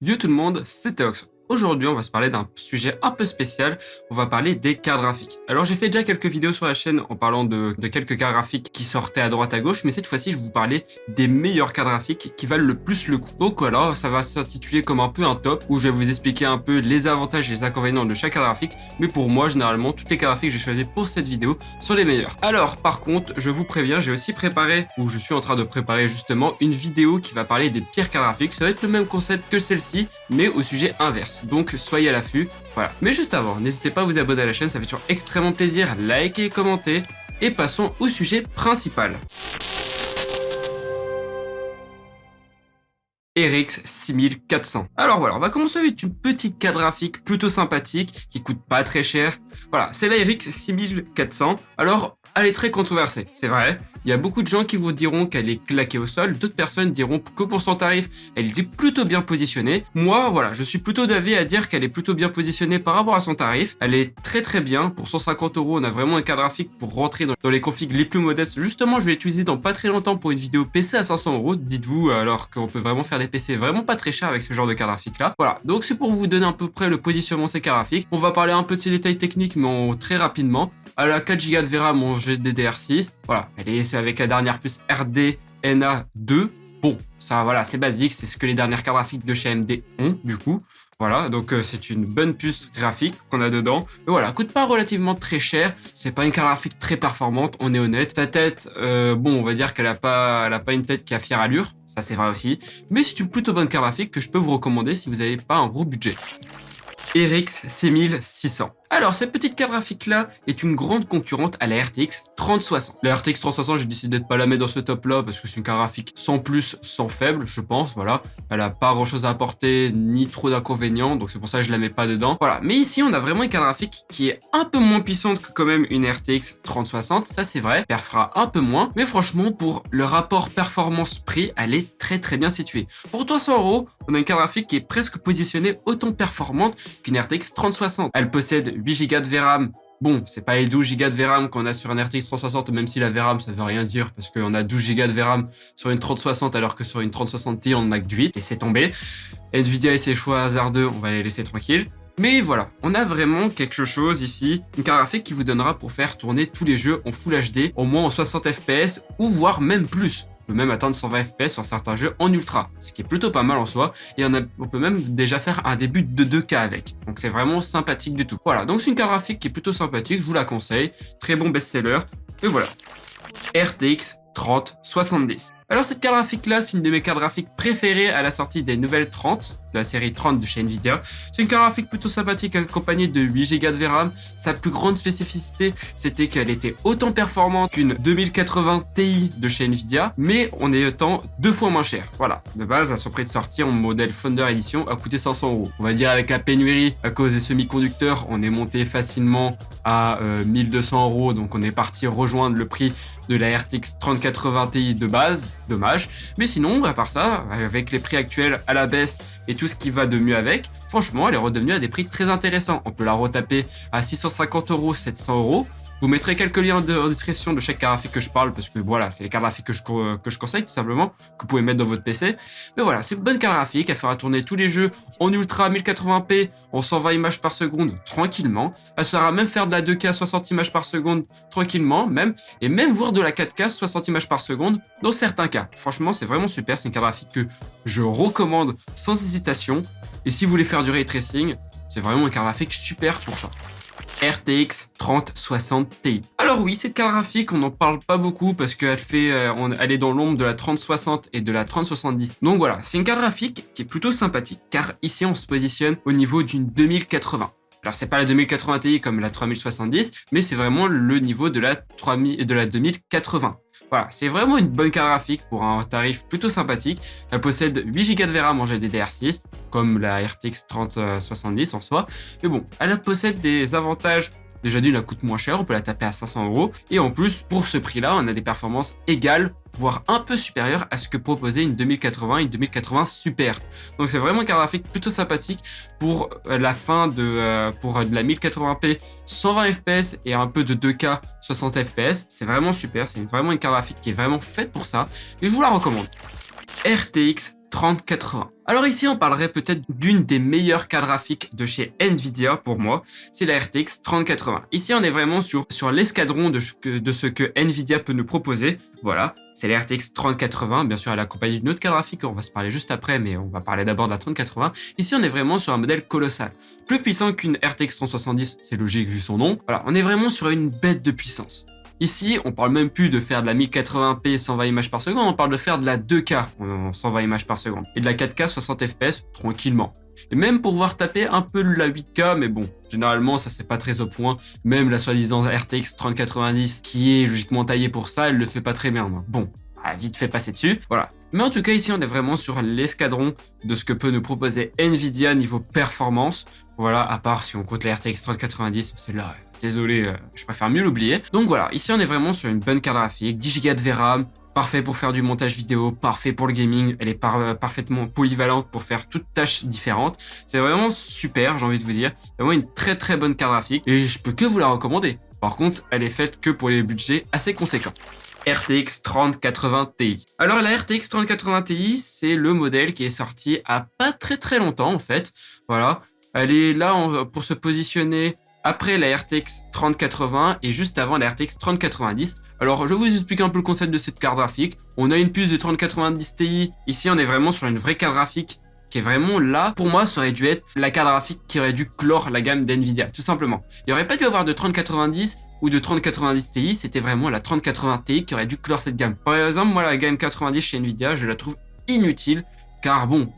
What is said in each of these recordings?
Yo tout le monde, c'est Théox. Aujourd'hui, on va se parler d'un sujet un peu spécial. On va parler des cartes graphiques. Alors, j'ai fait déjà quelques vidéos sur la chaîne en parlant de quelques cartes graphiques qui sortaient à droite à gauche, mais cette fois-ci, je vais vous parler des meilleures cartes graphiques qui valent le plus le coup. Donc voilà, ça va s'intituler comme un peu un top où je vais vous expliquer un peu les avantages et les inconvénients de chaque carte graphique. Mais pour moi, généralement, toutes les cartes graphiques que j'ai choisies pour cette vidéo sont les meilleures. Alors, par contre, je vous préviens, j'ai aussi préparé, ou je suis en train de préparer justement, une vidéo qui va parler des pires cartes graphiques. Ça va être le même concept que celle-ci, mais au sujet inverse. Donc soyez à l'affût, voilà. Mais juste avant, n'hésitez pas à vous abonner à la chaîne, ça fait toujours extrêmement plaisir, likez, commentez, et passons au sujet principal. RX 6400. Alors voilà, on va commencer avec une petite carte graphique plutôt sympathique, qui coûte pas très cher. Voilà, c'est la RX 6400. Alors, elle est très controversée, c'est vrai. Il y a beaucoup de gens qui vous diront qu'elle est claquée au sol, d'autres personnes diront que pour son tarif, elle était plutôt bien positionnée. Moi, voilà, je suis plutôt d'avis à dire qu'elle est plutôt bien positionnée par rapport à son tarif. Elle est très bien. Pour 150 €, on a vraiment un carte graphique pour rentrer dans les configs les plus modestes. Justement, je vais l'utiliser dans pas très longtemps pour une vidéo PC à 500 €. Dites-vous, alors qu'on peut vraiment faire des PC vraiment pas très chers avec ce genre de carte graphique là. Voilà, donc c'est pour vous donner à peu près le positionnement de ces cartes graphiques. On va parler un peu de ces détails techniques, mais très rapidement. Elle a 4 Go de VRAM en GDDR6. Voilà, elle est avec la dernière puce RDNA2. Bon, ça voilà, c'est basique, c'est ce que les dernières cartes graphiques de chez AMD ont du coup. Voilà, donc c'est une bonne puce graphique qu'on a dedans. Et voilà, coûte pas relativement très cher. C'est pas une carte graphique très performante, on est honnête. Sa tête, bon, on va dire qu'elle a pas une tête qui a fière allure. Ça, c'est vrai aussi. Mais c'est une plutôt bonne carte graphique que je peux vous recommander si vous n'avez pas un gros budget. RX 6600. Alors, cette petite carte graphique-là est une grande concurrente à la RTX 3060. La RTX 3060, j'ai décidé de pas la mettre dans ce top-là parce que c'est une carte graphique sans plus, sans faible, je pense, voilà. Elle a pas grand-chose à apporter, ni trop d'inconvénients, donc c'est pour ça que je la mets pas dedans. Voilà, mais ici, on a vraiment une carte graphique qui est un peu moins puissante que quand même une RTX 3060, ça c'est vrai. Elle fera un peu moins, mais franchement, pour le rapport performance-prix, elle est très bien située. Pour 300 €, on a une carte graphique qui est presque positionnée autant performante qu'une RTX 3060. Elle possède 8 Go de VRAM. Bon, c'est pas les 12 Go de VRAM qu'on a sur un RTX 3060, même si la VRAM, ça veut rien dire, parce qu'on a 12 Go de VRAM sur une 3060, alors que sur une 3060 Ti, on en a que du 8, et c'est tombé. Nvidia et ses choix hasardeux, on va les laisser tranquilles. Mais voilà, on a vraiment quelque chose ici, une carte graphique qui vous donnera pour faire tourner tous les jeux en Full HD, au moins en 60 FPS, ou voire même plus. On peut même atteindre 120 FPS sur certains jeux en ultra, ce qui est plutôt pas mal en soi, et on peut même déjà faire un début de 2K avec, donc c'est vraiment sympathique du tout. Voilà, donc c'est une carte graphique qui est plutôt sympathique, je vous la conseille, très bon best-seller, et voilà. RTX 3070. Alors cette carte graphique là, c'est une de mes cartes graphiques préférées à la sortie des nouvelles 30, de la série 30 de chez Nvidia. C'est une carte graphique plutôt sympathique accompagnée de 8 Go de VRAM. Sa plus grande spécificité, c'était qu'elle était autant performante qu'une 2080 Ti de chez Nvidia, mais en étant 2 fois moins cher. Voilà, de base, à son prix de sortie en modèle Founder Edition, a coûté 500 €. On va dire avec la pénurie à cause des semi-conducteurs, on est monté facilement à 1200 €, donc on est parti rejoindre le prix de la RTX 3080 Ti de base. Dommage, mais sinon, à part ça, avec les prix actuels à la baisse et tout ce qui va de mieux avec, franchement, elle est redevenue à des prix très intéressants. On peut la retaper à 650 €, 700 €. Je vous mettrai quelques liens en description de chaque carte graphique que je parle, parce que voilà, c'est les cartes graphiques que je conseille tout simplement, que vous pouvez mettre dans votre PC. Mais voilà, c'est une bonne carte graphique, elle fera tourner tous les jeux en ultra 1080p, en 120 images par seconde, tranquillement. Elle saura même faire de la 2K 60 images par seconde, tranquillement, même, et même voir de la 4K 60 images par seconde, dans certains cas. Franchement, c'est vraiment super, c'est une carte graphique que je recommande sans hésitation. Et si vous voulez faire du ray tracing, c'est vraiment une carte graphique super pour ça. RTX 3060 Ti. Alors oui, cette carte graphique, on n'en parle pas beaucoup parce qu'elle elle est dans l'ombre de la 3060 et de la 3070. Donc voilà, c'est une carte graphique qui est plutôt sympathique, car ici on se positionne au niveau d'une 2080. Alors c'est pas la 2080 Ti comme la 3070, mais c'est vraiment le niveau de la 2080. Voilà, c'est vraiment une bonne carte graphique pour un tarif plutôt sympathique. Elle possède 8 Go de VRAM en GDDR6, comme la RTX 3070 en soi. Mais bon, elle possède des avantages. Déjà d'une, elle coûte moins cher, on peut la taper à 500 €. Et en plus, pour ce prix-là, on a des performances égales, voire un peu supérieures à ce que proposait une 2080 et une 2080 Super. Donc c'est vraiment une carte graphique plutôt sympathique pour la fin pour de la 1080p 120 FPS et un peu de 2K 60 FPS. C'est vraiment super, c'est vraiment une carte graphique qui est vraiment faite pour ça. Et je vous la recommande. RTX 3080. Alors ici, on parlerait peut-être d'une des meilleures cartes graphiques de chez Nvidia pour moi, c'est la RTX 3080. Ici, on est vraiment sur l'escadron de ce que Nvidia peut nous proposer. Voilà, c'est la RTX 3080. Bien sûr, elle est accompagnée d'une autre carte graphique, on va se parler juste après, mais on va parler d'abord de la 3080. Ici, on est vraiment sur un modèle colossal. Plus puissant qu'une RTX 3070, c'est logique vu son nom. Voilà, on est vraiment sur une bête de puissance. Ici, on parle même plus de faire de la 1080p 120 images par seconde, on parle de faire de la 2K en 120 images par seconde et de la 4K 60 fps tranquillement. Et même pour pouvoir taper un peu la 8K, mais bon, généralement ça c'est pas très au point. Même la soi-disant RTX 3090 qui est logiquement taillée pour ça, elle le fait pas très bien. Donc bon, vite fait passer dessus, voilà. Mais en tout cas ici on est vraiment sur l'escadron de ce que peut nous proposer Nvidia niveau performance. Voilà, à part si on compte la RTX 3090, celle-là, désolé, je préfère mieux l'oublier. Donc voilà, ici on est vraiment sur une bonne carte graphique, 10 Go de VRAM, parfait pour faire du montage vidéo, parfait pour le gaming, elle est parfaitement polyvalente pour faire toutes tâches différentes. C'est vraiment super, j'ai envie de vous dire. C'est vraiment une très très bonne carte graphique et je peux que vous la recommander. Par contre, elle est faite que pour les budgets assez conséquents. RTX 3080 Ti. Alors la RTX 3080 Ti, c'est le modèle qui est sorti à pas très longtemps en fait. Voilà, elle est là pour se positionner après la RTX 3080 et juste avant la RTX 3090. Alors je vais vous expliquer un peu le concept de cette carte graphique. On a une puce de 3090 Ti. Ici on est vraiment sur une vraie carte graphique qui est vraiment là. Pour moi, ça aurait dû être la carte graphique qui aurait dû clore la gamme d'Nvidia, tout simplement. Il n'y aurait pas dû avoir de 3090 ou de 3090 Ti, c'était vraiment la 3080 Ti qui aurait dû clore cette gamme. Par exemple, moi la gamme 90 chez Nvidia, je la trouve inutile, car bon,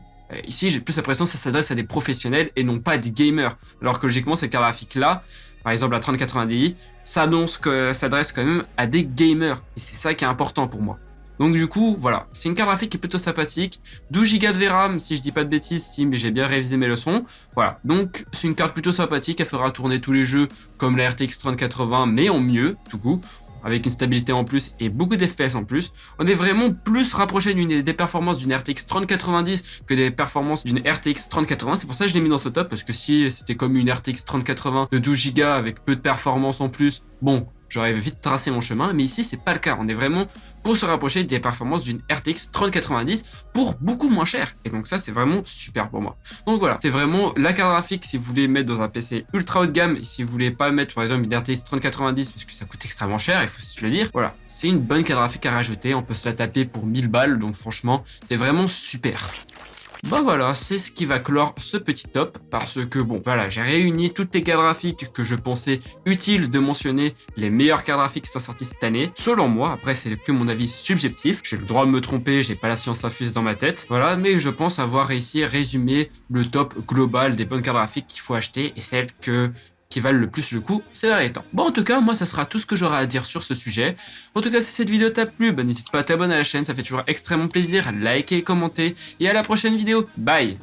ici j'ai plus l'impression que ça s'adresse à des professionnels et non pas à des gamers. Alors que logiquement, cette carte graphique là, par exemple la 3080 Ti, s'adresse quand même à des gamers. Et c'est ça qui est important pour moi. Donc du coup, voilà, c'est une carte graphique qui est plutôt sympathique. 12 Go de VRAM, si je dis pas de bêtises, si, mais j'ai bien révisé mes leçons. Voilà, donc c'est une carte plutôt sympathique, elle fera tourner tous les jeux comme la RTX 3080, mais en mieux, tout coup, avec une stabilité en plus et beaucoup d'FPS en plus. On est vraiment plus rapproché des performances d'une RTX 3090 que des performances d'une RTX 3080. C'est pour ça que je l'ai mis dans ce top, parce que si c'était comme une RTX 3080 de 12 Go avec peu de performance en plus, bon, j'aurais vite tracé mon chemin, mais ici c'est pas le cas. On est vraiment pour se rapprocher des performances d'une RTX 3090 pour beaucoup moins cher. Et donc ça c'est vraiment super pour moi. Donc voilà, c'est vraiment la carte graphique si vous voulez mettre dans un PC ultra haut de gamme et si vous voulez pas mettre par exemple une RTX 3090 parce que ça coûte extrêmement cher, il faut se le dire. Voilà, c'est une bonne carte graphique à rajouter, on peut se la taper pour 1000 balles, donc franchement c'est vraiment super. Bah voilà, c'est ce qui va clore ce petit top, parce que bon, voilà, j'ai réuni toutes les cartes graphiques que je pensais utiles de mentionner les meilleures cartes graphiques qui sont sorties cette année, selon moi. Après, c'est que mon avis subjectif, j'ai le droit de me tromper, j'ai pas la science infuse dans ma tête, voilà, mais je pense avoir réussi à résumer le top global des bonnes cartes graphiques qu'il faut acheter et celles qui valent le plus le coup ces derniers temps. Bon, en tout cas, moi, ça sera tout ce que j'aurai à dire sur ce sujet. En tout cas, si cette vidéo t'a plu, bah, n'hésite pas à t'abonner à la chaîne, ça fait toujours extrêmement plaisir, liker, commenter, et à la prochaine vidéo. Bye!